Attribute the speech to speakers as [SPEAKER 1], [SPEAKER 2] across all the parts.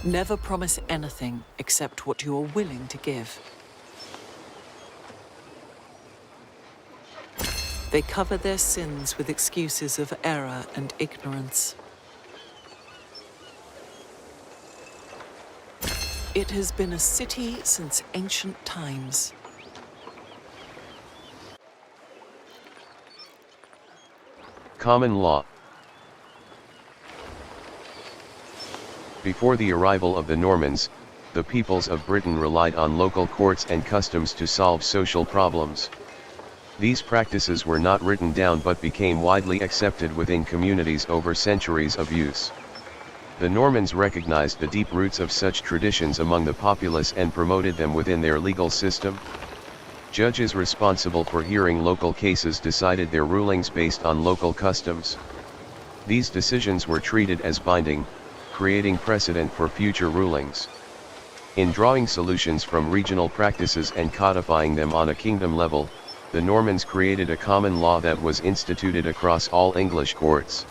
[SPEAKER 1] Never promise anything except what you are willing to give. They cover their sins with excuses of error and ignorance. It has been a city since ancient times.
[SPEAKER 2] Common law. Before the arrival of the Normans, the peoples of Britain relied on local courts and customs to solve social problems. These practices were not written down but became widely accepted within communities over centuries of use. The Normans recognized the deep roots of such traditions among the populace and promoted them within their legal system. Judges responsible for hearing local cases decided their rulings based on local customs. These decisions were treated as binding, creating precedent for future rulings. In drawing solutions from regional practices and codifying them on a kingdom level, the Normans created a common law that was instituted across all English courts.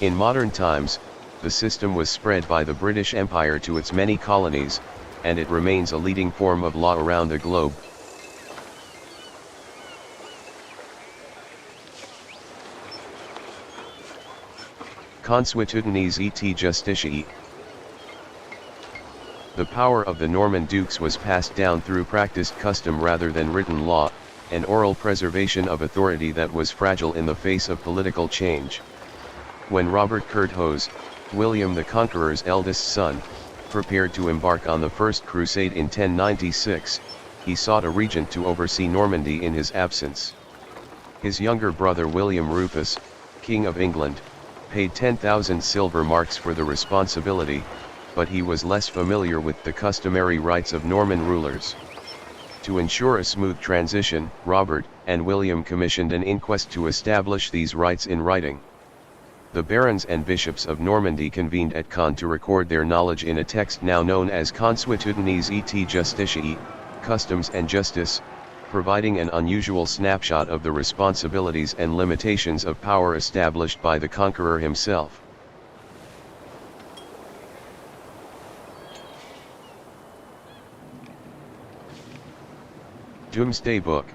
[SPEAKER 2] In modern times, the system was spread by the British Empire to its many colonies, and it remains a leading form of law around the globe. Consuetudines et Justitiae. The power of the Norman dukes was passed down through practiced custom rather than written law, an oral preservation of authority that was fragile in the face of political change. When Robert Curthose, William the Conqueror's eldest son, prepared to embark on the First Crusade in 1096, he sought a regent to oversee Normandy in his absence. His younger brother William Rufus, King of England, paid 10,000 silver marks for the responsibility, but he was less familiar with the customary rights of Norman rulers. To ensure a smooth transition, Robert and William commissioned an inquest to establish these rights in writing. The barons and bishops of Normandy convened at Caen to record their knowledge in a text now known as Consuetudines et Justitiae, Customs and Justice, providing an unusual snapshot of the responsibilities and limitations of power established by the conqueror himself. Doomsday Book.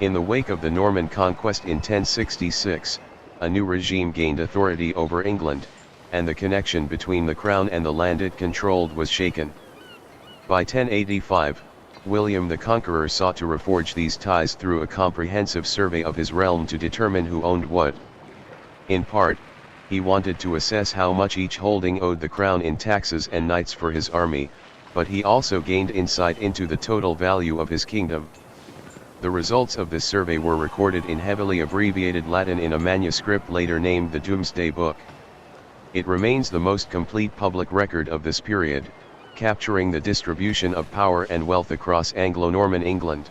[SPEAKER 2] In the wake of the Norman conquest in 1066, a new regime gained authority over England, and the connection between the crown and the land it controlled was shaken. By 1085, William the Conqueror sought to reforge these ties through a comprehensive survey of his realm to determine who owned what. In part, he wanted to assess how much each holding owed the crown in taxes and knights for his army, but he also gained insight into the total value of his kingdom. The results of this survey were recorded in heavily abbreviated Latin in a manuscript later named the Doomsday Book. It remains the most complete public record of this period, capturing the distribution of power and wealth across Anglo-Norman England.